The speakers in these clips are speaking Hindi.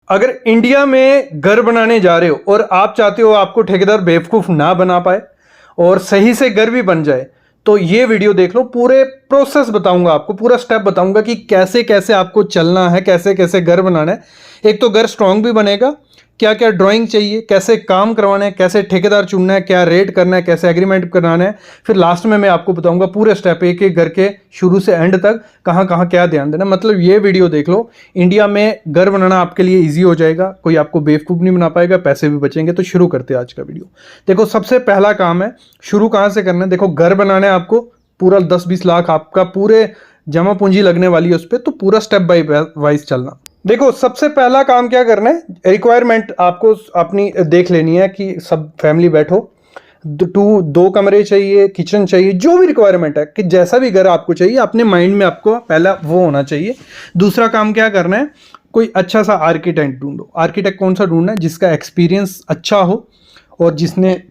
अगर इंडिया में घर बनाने जा रहे हो और आप चाहते हो आपको ठेकेदार बेवकूफ़ ना बना पाए और सही से घर भी बन जाए, तो ये वीडियो देख लो। पूरे प्रोसेस बताऊंगा आपको, पूरा स्टेप बताऊंगा कि कैसे कैसे आपको चलना है, कैसे कैसे घर बनाना है। एक तो घर स्ट्रांग भी बनेगा, क्या क्या ड्राइंग चाहिए, कैसे काम करवाना है, कैसे ठेकेदार चुनना है, क्या रेट करना है, कैसे एग्रीमेंट कराना है। फिर लास्ट में मैं आपको बताऊंगा पूरे स्टेप, एक एक घर के शुरू से एंड तक कहाँ कहाँ क्या ध्यान देना। मतलब ये वीडियो देख लो, इंडिया में घर बनाना आपके लिए ईजी हो जाएगा, कोई आपको बेवकूफ़ नहीं बना पाएगा, पैसे भी बचेंगे। तो शुरू करते हैं आज का वीडियो। देखो, सबसे पहला काम है, शुरू कहाँ से करना है। देखो, घर बनाना है आपको, पूरा 10-20 लाख आपका पूरे जमा पूंजी लगने वाली है उस पर, तो पूरा स्टेप बाय वाइज चलना। देखो, सबसे पहला काम क्या करना है, रिक्वायरमेंट आपको अपनी देख लेनी है कि सब फैमिली बैठो, दो कमरे चाहिए, किचन चाहिए, जो भी रिक्वायरमेंट है कि जैसा भी घर आपको चाहिए अपने माइंड में आपको पहला वो होना चाहिए। दूसरा काम क्या करना है, कोई अच्छा सा आर्किटेक्ट ढूंढो। आर्किटेक्ट कौन सा ढूंढना है, जिसका एक्सपीरियंस अच्छा हो और जिसने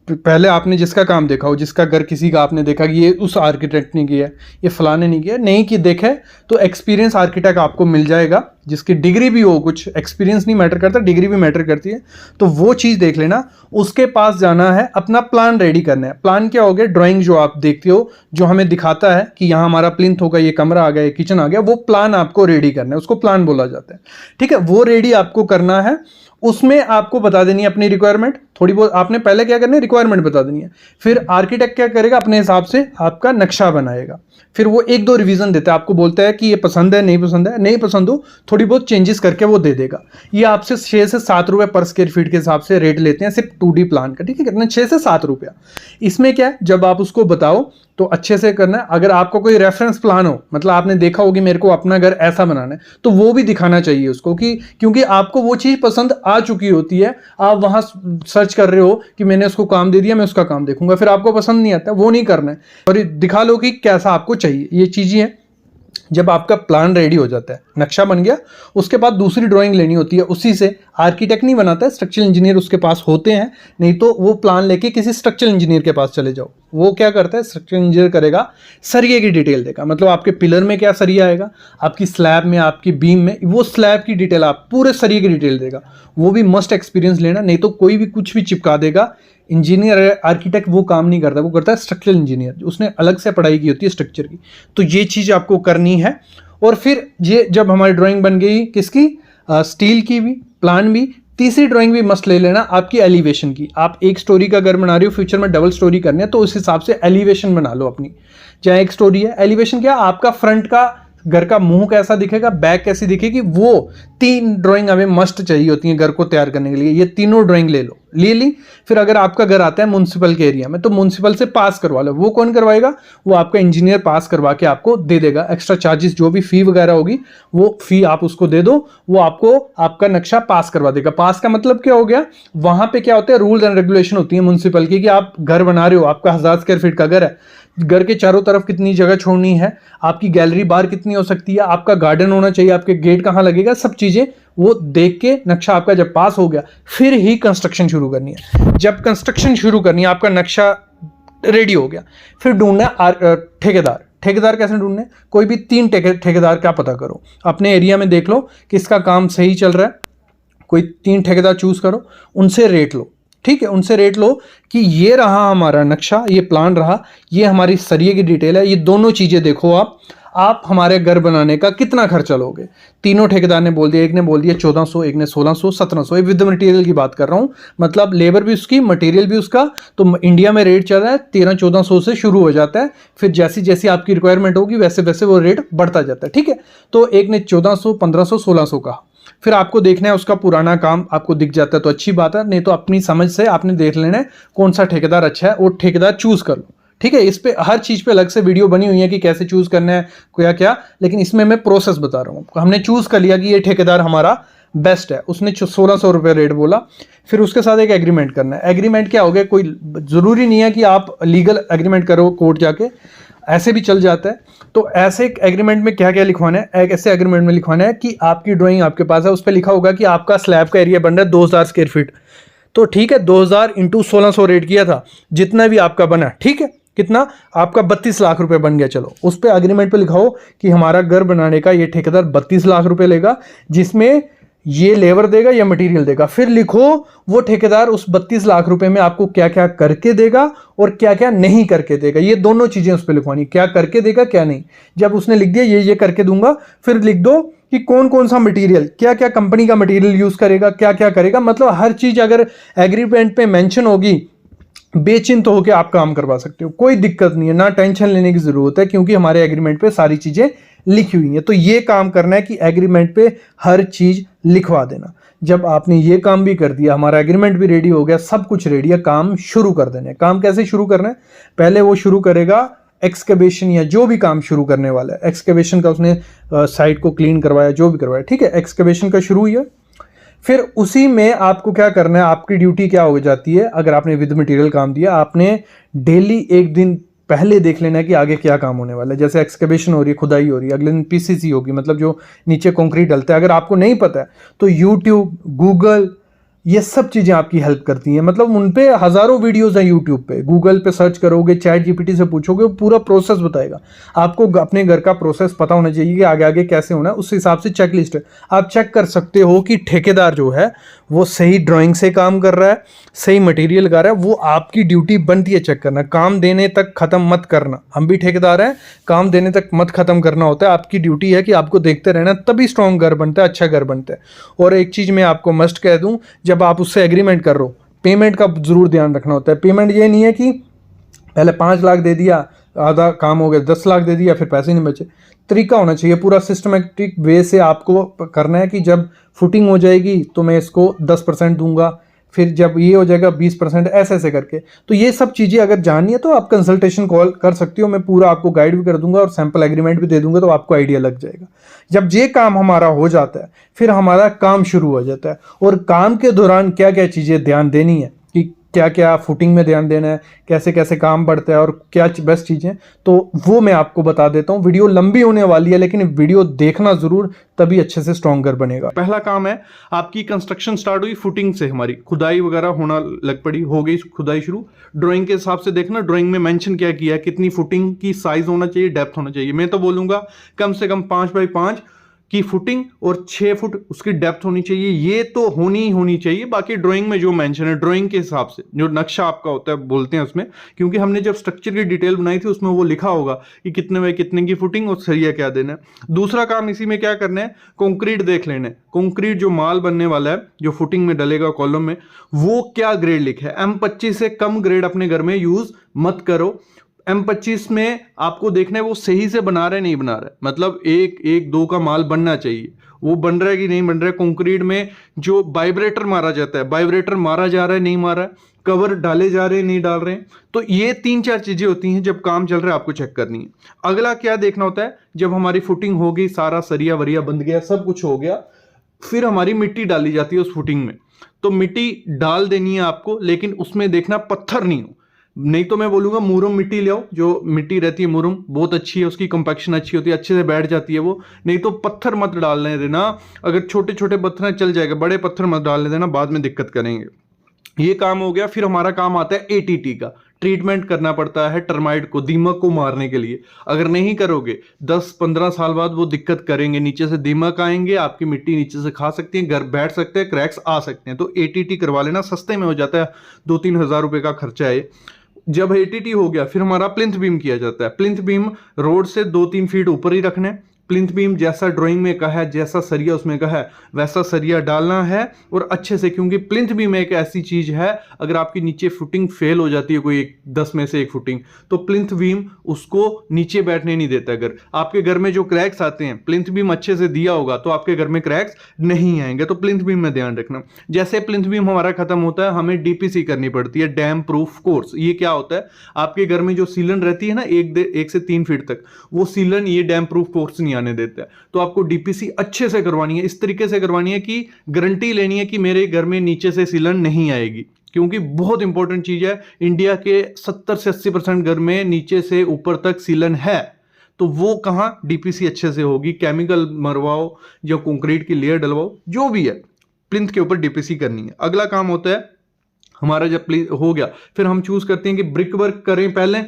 पहले आपने जिसका काम देखा हो, जिसका घर किसी का आपने देखा कि ये उस आर्किटेक्ट ने किया है, ये फलाने नहीं किया, नहीं कि देखे तो एक्सपीरियंस आर्किटेक्ट आपको मिल जाएगा, जिसकी डिग्री भी हो। कुछ एक्सपीरियंस नहीं मैटर करता, डिग्री भी मैटर करती है। तो वो चीज़ देख लेना, उसके पास जाना है, अपना प्लान रेडी करना है। प्लान क्या हो गया, ड्राइंग जो आप देखते हो, जो हमें दिखाता है कि यहाँ हमारा प्लिंथ होगा, ये कमरा आ गया, ये किचन आ गया, वो प्लान आपको रेडी करना है, उसको प्लान बोला जाता है। ठीक है, वो रेडी आपको करना है। उसमें आपको बता देनी है अपनी रिक्वायरमेंट, थोड़ी बहुत आपने पहले क्या करना है, रिक्वायरमेंट बता देनी है। फिर आर्किटेक्ट क्या करेगा, अपने हिसाब से आपका नक्शा बनाएगा। फिर वो 1-2 रिवीजन देता है, आपको बोलता है कि ये पसंद है, नहीं पसंद है, नहीं पसंद हो थोड़ी बहुत चेंजेस करके वो दे देगा। ये आपसे 6 से 7 रुपए पर स्क्वायर फीट के हिसाब से रेट लेते हैं, सिर्फ 2D प्लान का। ठीक है, कितना, 6 से 7 रुपया। इसमें क्या है, जब आप उसको बताओ तो अच्छे से करना है। अगर आपको कोई रेफरेंस प्लान हो, मतलब आपने देखा हो कि मेरे को अपना घर ऐसा बनाना है, तो वो भी दिखाना चाहिए उसको, कि क्योंकि आपको वो चीज़ पसंद आ चुकी होती है, आप वहाँ सर्च कर रहे हो कि मैंने उसको काम दे दिया, मैं उसका काम देखूंगा, फिर आपको पसंद नहीं आता, वो नहीं करना है। और दिखा लो कि कैसा आपको चाहिए, ये चीज़ें हैं। जब आपका प्लान रेडी हो जाता है, नक्शा बन गया, उसके बाद दूसरी ड्राइंग लेनी होती है। उसी से आर्किटेक्ट नहीं बनाता है, स्ट्रक्चरल इंजीनियर उसके पास होते हैं, नहीं तो वो प्लान लेके किसी स्ट्रक्चरल इंजीनियर के पास चले जाओ। वो क्या करता है, स्ट्रक्चरल इंजीनियर करेगा, सरिये की डिटेल देगा, मतलब आपके पिलर में क्या सरिया आएगा, आपकी स्लैब में, आपकी बीम में, वो स्लैब की डिटेल, आप पूरे सरिये की डिटेल देगा। वो भी मस्ट एक्सपीरियंस लेना, नहीं तो कोई भी कुछ भी चिपका देगा। इंजीनियर, आर्किटेक्ट वो काम नहीं करता, वो करता है स्ट्रक्चरल इंजीनियर, उसने अलग से पढ़ाई की होती है स्ट्रक्चर की। तो ये चीज़ आपको करनी है। और फिर ये जब हमारी ड्राइंग बन गई, किसकी, स्टील की भी, प्लान भी, तीसरी ड्राइंग भी मस्त ले लेना आपकी एलिवेशन की। आप 1 स्टोरी का घर बना रहे हो, फ्यूचर में डबल स्टोरी करनी है, तो उस हिसाब से एलिवेशन बना लो अपनी। चाहे 1 स्टोरी है, एलिवेशन क्या, आपका फ्रंट का घर का मुंह कैसा दिखेगा, बैक कैसी दिखेगी, वो 3 ड्राइंग हमें मस्ट चाहिए होती हैं घर को तैयार करने के लिए। ये तीनों ड्राइंग ले लो, ले ली। फिर अगर आपका घर आता है म्युनिसिपल के एरिया में, तो म्युनिसिपल से पास करवा लो। वो कौन करवाएगा, वो आपका इंजीनियर पास करवा के आपको दे देगा। एक्स्ट्रा चार्जेस, जो भी फी वगैरह होगी, वो फी आप उसको दे दो, वो आपको आपका नक्शा पास करवा देगा। पास का मतलब क्या हो गया, वहां पे क्या होता है, रूल्स एंड रेगुलेशन होती है म्युनिसिपल की, कि आप घर बना रहे हो, आपका 1000 स्क्वायर फीट का घर है, घर के चारों तरफ कितनी जगह छोड़नी है, आपकी गैलरी बार कितनी हो सकती है, आपका गार्डन होना चाहिए, आपके गेट कहाँ लगेगा, सब चीजें वो देख के नक्शा आपका जब पास हो गया, फिर ही कंस्ट्रक्शन शुरू करनी है। जब कंस्ट्रक्शन शुरू करनी है, आपका नक्शा रेडी हो गया, फिर ढूंढना है ठेकेदार। ठेकेदार कैसे ढूंढने, कोई भी 3 ठेकेदार का पता करो, अपने एरिया में देख लो किसका काम सही चल रहा है, कोई 3 ठेकेदार चूज करो, उनसे रेट लो। ठीक है, उनसे रेट लो कि ये रहा हमारा नक्शा, ये प्लान रहा, ये हमारी सरिये की डिटेल है, ये दोनों चीज़ें देखो आप हमारे घर बनाने का कितना खर्चा लोगे। तीनों ठेकेदार ने बोल दिया, एक ने बोल दिया 1400, एक ने 1600, 1700, ये विद मटेरियल की बात कर रहा हूँ, मतलब लेबर भी उसकी, मटेरियल भी उसका। तो इंडिया में रेट चल रहा है 1300-1400 से शुरू हो जाता है, फिर जैसी जैसी आपकी रिक्वायरमेंट होगी वैसे वैसे वो रेट बढ़ता जाता है। ठीक है, तो एक ने 1400, 1500, 1600 कहा। फिर आपको देखना है उसका पुराना काम आपको दिख जाता है तो अच्छी बात है, नहीं तो अपनी समझ से आपने देख लेना है कौन सा ठेकेदार अच्छा है, वो ठेकेदार चूज कर लो। ठीक है, इस पे हर चीज पे अलग से वीडियो बनी हुई है कि कैसे चूज करना है, क्या क्या, लेकिन इसमें मैं प्रोसेस बता रहा हूँ। हमने चूज कर लिया कि ये ठेकेदार हमारा बेस्ट है, उसने 1600 रुपये रेट बोला। फिर उसके साथ एक एग्रीमेंट करना है। एग्रीमेंट क्या हो गया, कोई जरूरी नहीं है कि आप लीगल एग्रीमेंट करो कोर्ट जाके, ऐसे भी चल जाता है। तो ऐसे एग्रीमेंट में क्या क्या लिखवाना है, ऐसे एग्रीमेंट में लिखवाना है कि आपकी ड्राइंग आपके पास है, उस पर लिखा होगा कि आपका स्लैब का एरिया बन रहा है 2000 स्क्वायर फीट, तो ठीक है 2000 × 1600 रेट किया था, जितना भी आपका बना, ठीक है, कितना आपका 32 लाख रुपए बन गया। चलो उस पे एग्रीमेंट पे लिखाओ कि हमारा घर बनाने का ये ठेकेदार 32 लाख रुपए लेगा, जिसमें ये लेबर देगा या मटेरियल देगा, फिर लिखो वो ठेकेदार उस 32 लाख रुपए में आपको क्या क्या करके देगा और क्या क्या नहीं करके देगा। ये दोनों चीजें उस पर लिखवानी, क्या करके देगा क्या नहीं। जब उसने लिख दिया ये करके दूंगा, फिर लिख दो कि कौन कौन सा मटेरियल, क्या क्या कंपनी का मटेरियल यूज करेगा, क्या क्या करेगा। मतलब हर चीज अगर एग्रीमेंट पे मेंशन होगी, बेचिंत तो होकर आप काम करवा सकते हो, कोई दिक्कत नहीं है, ना टेंशन लेने की जरूरत है, क्योंकि हमारे एग्रीमेंट पे सारी चीजें लिखी हुई है। तो ये काम करना है कि एग्रीमेंट पे हर चीज लिखवा देना। जब आपने ये काम भी कर दिया, हमारा एग्रीमेंट भी रेडी हो गया, सब कुछ रेडी है, काम शुरू कर देना है। काम कैसे शुरू करना है, पहले वो शुरू करेगा एक्सकेवेशन या जो भी काम शुरू करने वाला है, एक्सकेवेशन का उसने साइट को क्लीन करवाया, जो भी करवाया, ठीक है, एक्सकेवेशन का शुरू हुआ। फिर उसी में आपको क्या करना है, आपकी ड्यूटी क्या हो जाती है, अगर आपने विद मटेरियल काम दिया, आपने डेली एक दिन पहले देख लेना है कि आगे क्या काम होने वाला है। जैसे एक्सकेवेशन हो रही है, खुदाई हो रही है, अगले दिन पीसीसी होगी, मतलब जो नीचे कंक्रीट डलता है। अगर आपको नहीं पता है तो यूट्यूब, गूगल, ये सब चीज़ें आपकी हेल्प करती हैं। मतलब उन पे हज़ारों वीडियोस हैं यूट्यूब पे, गूगल पे सर्च करोगे, चैट जीपीटी से पूछोगे, वो पूरा प्रोसेस बताएगा। आपको अपने घर का प्रोसेस पता होना चाहिए कि आगे आगे कैसे होना है, उस हिसाब से चेक लिस्ट है। आप चेक कर सकते हो कि ठेकेदार जो है वो सही ड्राइंग से काम कर रहा है, सही मटेरियल लगा रहा है। वो आपकी ड्यूटी बनती है चेक करना, काम देने तक ख़त्म मत करना। हम भी ठेकेदार हैं, काम देने तक मत ख़त्म करना होता है। आपकी ड्यूटी है कि आपको देखते रहना, तभी स्ट्रॉन्ग घर बनता है, अच्छा घर बनता है। और एक चीज़ मैं आपको मस्ट कह दूँ, जब आप उससे एग्रीमेंट कर रहे हो, पेमेंट का जरूर ध्यान रखना होता है। पेमेंट ये नहीं है कि पहले 5 लाख दे दिया, आधा काम हो गया, 10 लाख दे दिया, फिर पैसे नहीं बचे। तरीका होना चाहिए, पूरा सिस्टमेटिक वे से आपको करना है कि जब फुटिंग हो जाएगी तो मैं इसको 10% दूंगा, फिर जब ये हो जाएगा 20%, ऐसे ऐसे करके। तो ये सब चीज़ें अगर जाननी है तो आप कंसल्टेशन कॉल कर सकती हो, मैं पूरा आपको गाइड भी कर दूंगा और सैम्पल एग्रीमेंट भी दे दूंगा, तो आपको आइडिया लग जाएगा। जब ये काम हमारा हो जाता है, फिर हमारा काम शुरू हो जाता है। और काम के दौरान क्या क्या चीज़ें ध्यान देनी है, कि क्या क्या फुटिंग में ध्यान देना है, कैसे कैसे काम बढ़ता है और क्या बेस्ट चीज़ें, तो वो मैं आपको बता देता हूँ। वीडियो लंबी होने वाली है, लेकिन वीडियो देखना ज़रूर, तभी अच्छे से स्ट्रॉन्गर बनेगा। पहला काम है, आपकी कंस्ट्रक्शन स्टार्ट हुई फुटिंग से, हमारी खुदाई वगैरह होना लग पड़ी, हो गई खुदाई शुरू। ड्राइंग के हिसाब से देखना, ड्राइंग में मेंशन क्या किया है, कितनी फुटिंग की साइज होना चाहिए, डेप्थ होना चाहिए। मैं तो बोलूँगा कम से कम 5 बाई 5 की फुटिंग और 6 फुट उसकी डेप्थ होनी चाहिए। ये तो होनी ही होनी चाहिए। बाकी ड्राइंग में जो मेंशन है, ड्राइंग के हिसाब से जो नक्शा आपका होता है बोलते हैं उसमें, क्योंकि हमने जब स्ट्रक्चर की डिटेल बनाई थी उसमें वो लिखा होगा कि कितने बाय कितने की फुटिंग और सरिया क्या देना है। दूसरा काम इसी में क्या करना है, कंक्रीट देख लेना है। कंक्रीट जो माल बनने वाला है, जो फुटिंग में डलेगा कॉलम में, वो क्या ग्रेड लिखा है। M25 से कम ग्रेड अपने घर में यूज मत करो। M25 में आपको देखना है वो सही से बना रहा है नहीं बना रहा है, मतलब 1-1-2 का माल बनना चाहिए, वो बन रहा है कि नहीं बन रहा है। कंक्रीट में जो वाइब्रेटर मारा जाता है, वाइब्रेटर मारा जा रहा है नहीं मारा है, कवर डाले जा रहे हैं नहीं डाल रहे हैं। तो ये 3-4 चीजें होती हैं जब काम चल रहा है आपको चेक करनी है। अगला क्या देखना होता है, जब हमारी फुटिंग हो गई, सारा सरिया वरिया बंध गया, सब कुछ हो गया, फिर हमारी मिट्टी डाली जाती है उस फुटिंग में। तो मिट्टी डाल देनी है आपको, लेकिन उसमें देखना पत्थर नहीं हो, नहीं तो मैं बोलूंगा मुरुम मिट्टी ले आओ। जो मिट्टी रहती है मुरुम बहुत अच्छी है, उसकी कंपैक्शन अच्छी होती है, अच्छे से बैठ जाती है वो। नहीं तो पत्थर मत डालने देना, अगर छोटे छोटे पत्थर चल जाएगा, बड़े पत्थर मत डालने देना, बाद में दिक्कत करेंगे। ये काम हो गया। फिर हमारा काम आता है ATT का, ट्रीटमेंट करना पड़ता है टर्माइट को, दीमक को मारने के लिए। अगर नहीं करोगे 10-15 साल बाद वो दिक्कत करेंगे, नीचे से दीमक आएंगे, आपकी मिट्टी नीचे से खा सकती है, घर बैठ सकते हैं, क्रैक्स आ सकते हैं। तो ATT करवा लेना, सस्ते में हो जाता है, 2-3 हज़ार रुपए का खर्चा है। जब ATT हो गया, फिर हमारा प्लिंथ बीम किया जाता है। प्लिंथ बीम रोड से 2-3 फीट ऊपर ही रखने। प्लिंथ बीम जैसा ड्राइंग में कहा है, जैसा सरिया उसमें कहा है, वैसा सरिया डालना है और अच्छे से, क्योंकि प्लिंथ बीम एक ऐसी चीज है, अगर आपकी नीचे फुटिंग फेल हो जाती है, कोई 10 में से एक फुटिंग, तो प्लिंथ बीम उसको नीचे बैठने नहीं देता। अगर आपके घर में जो क्रैक्स आते हैं, प्लिंथ बीम अच्छे से दिया होगा तो आपके घर में क्रैक्स नहीं आएंगे। तो प्लिंथ बीम में ध्यान रखना। जैसे प्लिंथ बीम हमारा खत्म होता है, हमें DPC करनी पड़ती है, डैम प्रूफ कोर्स। ये क्या होता है, आपके घर में जो सीलन रहती है ना 1 से 3 फीट तक, वो सीलन ये डैम प्रूफ कोर्स नहीं आने देता है। तो आपको DPC अच्छे से करवानी है, इस तरीके से करवानी है कि गारंटी लेनी है कि मेरे घर में नीचे से सीलन नहीं आएगी, क्योंकि बहुत इंपॉर्टेंट चीज है। इंडिया के 70 से 80% घर में नीचे से ऊपर तक सीलन है, तो वो कहां DPC अच्छे से होगी। केमिकल मरवाओ या कंक्रीट की लेयर डलवाओ, जो भी है, प्लिंथ के ऊपर DPC करनी है। अगला काम होता है हमारा, जब हो गया, फिर हम चूज करते हैं कि ब्रिक वर्क करें पहले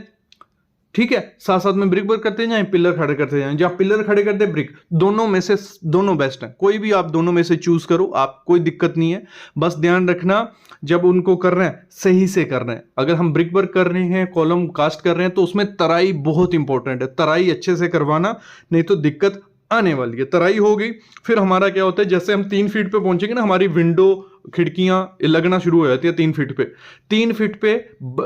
ठीक है, साथ साथ में ब्रिक वर्क करते जाएं, पिलर खड़े करते जाएं, जहां पिलर खड़े करते ब्रिक, दोनों में से दोनों बेस्ट है, कोई भी आप दोनों में से चूज करो, आप कोई दिक्कत नहीं है। बस ध्यान रखना जब उनको कर रहे हैं सही से कर रहे हैं। अगर हम ब्रिक वर्क कर रहे हैं, कॉलम कास्ट कर रहे हैं, तो उसमें तराई बहुत इंपॉर्टेंट है, तराई अच्छे से करवाना, नहीं तो दिक्कत आने वाली है। तराई हो गई, फिर हमारा क्या होता है, जैसे हम 3 फीट पे पहुंचेंगे ना, हमारी विंडो खिड़कियां लगना शुरू हो जाती है 3 फीट पे। 3 फीट पे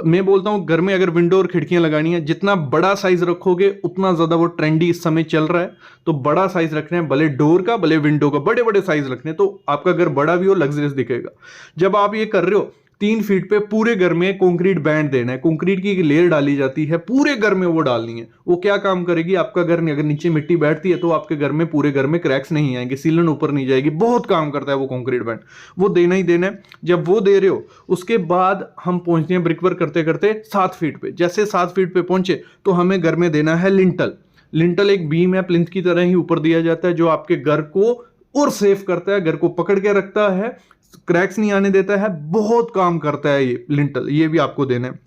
मैं बोलता हूं घर में अगर विंडो और खिड़कियां लगानी है, जितना बड़ा साइज रखोगे उतना ज्यादा वो ट्रेंडी इस समय चल रहा है। तो बड़ा साइज रखना है, भले डोर का भले विंडो का, बड़े बड़े साइज रखने, तो आपका घर बड़ा भी हो, लग्जरियस दिखेगा। जब आप ये कर रहे हो 3 फीट पे पूरे घर में कंक्रीट बैंड देना है, कंक्रीट की एक लेयर डाली जाती है, पूरे घर में वो डालनी है। वो क्या काम करेगी, आपका घर अगर नीचे मिट्टी बैठती है तो आपके घर में पूरे घर में क्रैक्स नहीं आएंगे, सीलन ऊपर नहीं जाएगी, बहुत काम करता है वो कंक्रीट बैंड, वो देना ही देना है। जब वो दे रहे हो उसके बाद हम पहुंचते हैं ब्रिक वर्क करते करते 7 फीट पे। जैसे 7 फीट पे पहुंचे तो हमें घर में देना है लिंटल। लिंटल एक बीम है, प्लिंथ की तरह ही ऊपर दिया जाता है, जो आपके घर को और सेफ करता है, घर को पकड़ के रखता है, क्रैक्स नहीं आने देता है, बहुत काम करता है ये लिंटल, ये भी आपको देना है।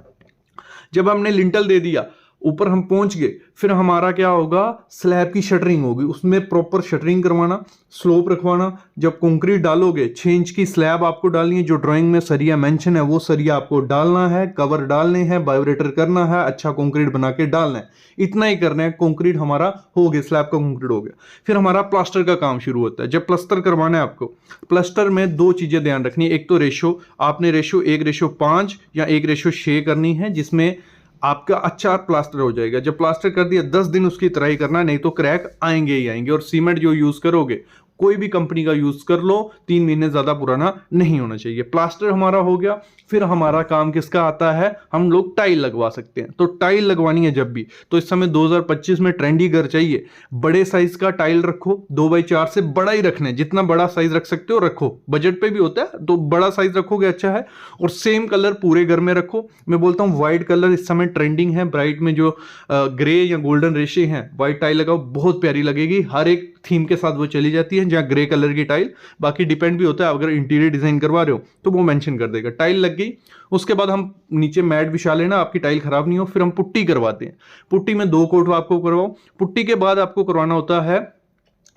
जब हमने लिंटल दे दिया, ऊपर हम पहुंच गए, फिर हमारा क्या होगा, स्लैब की शटरिंग होगी, उसमें प्रॉपर शटरिंग करवाना, स्लोप रखवाना। जब कंक्रीट डालोगे 6 इंच की स्लैब आपको डालनी है, जो ड्राइंग में सरिया मेंशन है वो सरिया आपको डालना है, कवर डालने हैं, वाइब्रेटर करना है, अच्छा कंक्रीट बना के डालना है, इतना ही करना है। कंक्रीट हमारा हो गया, स्लैब का कंक्रीट हो गया। फिर हमारा प्लास्टर का काम शुरू होता है। जब प्लास्टर करवाना है आपको, प्लास्टर में 2 चीजें ध्यान रखनी है। एक तो रेशो, आपने रेशो 1:5 या 1:6 करनी है, जिसमें आपका अच्छा प्लास्टर हो जाएगा। जब प्लास्टर कर दिया 10 दिन उसकी तराई करना, नहीं तो क्रैक आएंगे ही आएंगे। और सीमेंट जो यूज करोगे कोई भी कंपनी का यूज कर लो, 3 महीने ज्यादा पुराना नहीं होना चाहिए। प्लास्टर हमारा हो गया। फिर हमारा काम किसका आता है, हम लोग टाइल लगवा सकते हैं। तो टाइल लगवानी है जब भी, तो इस समय 2025 में ट्रेंडी घर चाहिए, बड़े साइज का टाइल रखो, 2x4 से बड़ा ही रखना है, जितना बड़ा साइज रख सकते हो रखो, बजट पे भी होता है तो बड़ा साइज रखोगे अच्छा है। और सेम कलर पूरे घर में रखो। मैं बोलता हूं व्हाइट कलर इस समय ट्रेंडिंग है, ब्राइट में जो ग्रे या गोल्डन रेशे हैं, व्हाइट टाइल लगाओ, बहुत प्यारी लगेगी। हर एक थीम के साथ वो चली जाती है, जहां ग्रे कलर की टाइल, बाकी डिपेंड भी होता है, अगर इंटीरियर डिजाइन करवा रहे हो तो वो मेंशन कर देगा। टाइल लग गई, उसके बाद हम नीचे मैट बिछा लेना, आपकी टाइल खराब नहीं हो। फिर हम पुट्टी करवाते हैं। पुट्टी में 2 कोट आपको करवाओ। पुट्टी के बाद आपको करवाना होता है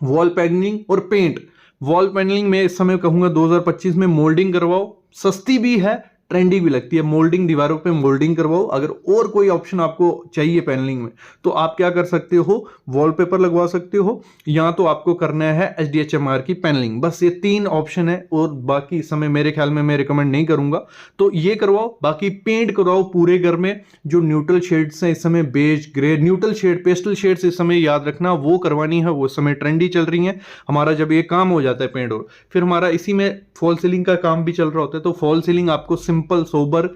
वॉल पैनलिंग और पेंट। वॉल पैनलिंग में इस समय कहूंगा 2025 में मोल्डिंग करवाओ, सस्ती भी है, ट्रेंडी भी लगती है। मोल्डिंग, दीवारों पे मोल्डिंग करवाओ। अगर और कोई ऑप्शन आपको चाहिए पैनलिंग में, तो आप क्या कर सकते हो, वॉलपेपर लगवा सकते हो, या तो आपको करना है HDHMR की पैनलिंग। बस ये 3 ऑप्शन है, और बाकी इस समय मेरे ख्याल में मैं रिकमेंड नहीं करूंगा, तो ये करवाओ। बाकी पेंट करवाओ पूरे घर में, जो न्यूट्रल शेड्स हैं इस समय, beige, grey, neutral shade, pastel shades इस समय याद रखना, वो करवानी है, वो इस समय ट्रेंडी चल रही है। हमारा जब ये काम हो जाता है पेंट, और फिर हमारा इसी में फॉल सीलिंग का काम भी चल रहा होता है। तो फॉल सीलिंग आपको सिंपल, सोबर,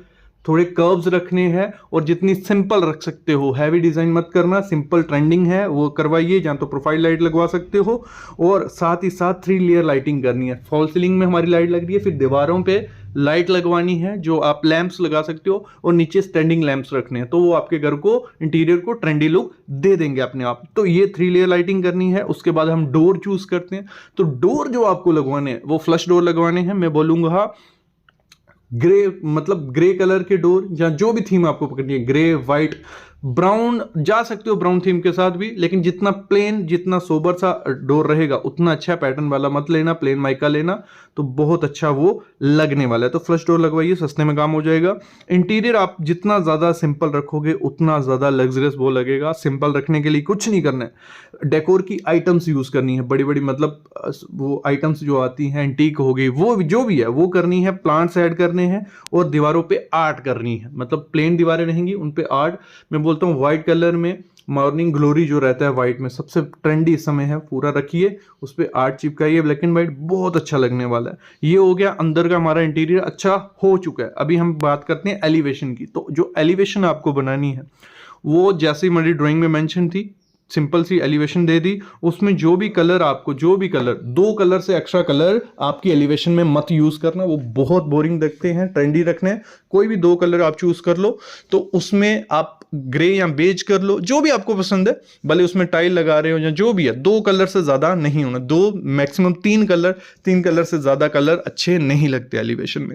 थोड़े कर्व्स रखने हैं, और जितनी सिंपल रख सकते हो, हैवी डिजाइन मत करना, सिंपल ट्रेंडिंग है वो करवाइए। जहां तो प्रोफाइल लाइट लगवा सकते हो, और साथ ही साथ 3 लेयर लाइटिंग करनी है। फॉल सीलिंग में हमारी लाइट लग रही है, फिर दीवारों पे लाइट लगवानी है, जो आप लैंप्स लगा सकते हो, और नीचे स्टैंडिंग लैंप्स रखने हैं, तो वो आपके घर को, इंटीरियर को ट्रेंडी लुक दे देंगे अपने आप। तो ये 3 लेयर लाइटिंग करनी है। उसके बाद हम डोर चूज करते हैं। तो डोर जो आपको लगवाने हैं वो फ्लश डोर लगवाने हैं। मैं बोलूंगा ग्रे, मतलब ग्रे कलर के डोर, या जो भी थीम आपको पकड़नी है, ग्रे, व्हाइट, ब्राउन, जा सकते हो ब्राउन थीम के साथ भी, लेकिन जितना प्लेन, जितना सोबर सा डोर रहेगा उतना अच्छा। पैटर्न वाला मत लेना, प्लेन माइका लेना, तो बहुत अच्छा वो लगने वाला है। तो फ्लश डोर लगवाइए, सस्ते में काम हो जाएगा। इंटीरियर आप जितना ज्यादा सिंपल रखोगे उतना ज्यादा लग्जरियस वो लगेगा। सिंपल रखने के लिए कुछ नहीं करना है, डेकोर की आइटम्स यूज करनी है, बड़ी बड़ी, मतलब वो आइटम्स जो आती हैं, एंटीक हो गई, वो जो भी है वो करनी है, प्लांट्स ऐड करने हैं, और दीवारों पे आर्ट करनी है। मतलब प्लेन दीवारें रहेंगी, उन पे आर्ट। मैं बोलता हूँ व्हाइट कलर में मॉर्निंग ग्लोरी जो रहता है व्हाइट में, सबसे ट्रेंडी इस समय है, पूरा रखिए, उस पर आर्ट चिपकाइए, ब्लैक एंड व्हाइट, बहुत अच्छा लगने वाला है। ये हो गया अंदर का, हमारा इंटीरियर अच्छा हो चुका है। अभी हम बात करते हैं एलिवेशन की। तो जो एलिवेशन आपको बनानी है, वो जैसे हमारी ड्राइंग में मेंशन थी, सिंपल सी एलिवेशन दे दी। उसमें जो भी कलर आपको, जो भी कलर, 2 कलर से एक्स्ट्रा कलर आपकी एलिवेशन में मत यूज करना, वो बहुत बोरिंग लगते हैं, ट्रेंडी रखने हैं। कोई भी 2 कलर आप चूज कर लो। तो उसमें आप ग्रे या बेज कर लो, जो भी आपको पसंद है, भले उसमें टाइल लगा रहे हो या जो भी है। 2 कलर से ज्यादा नहीं होना, 2 मैक्सिमम 3 कलर, 3 कलर से ज्यादा कलर अच्छे नहीं लगते एलिवेशन में।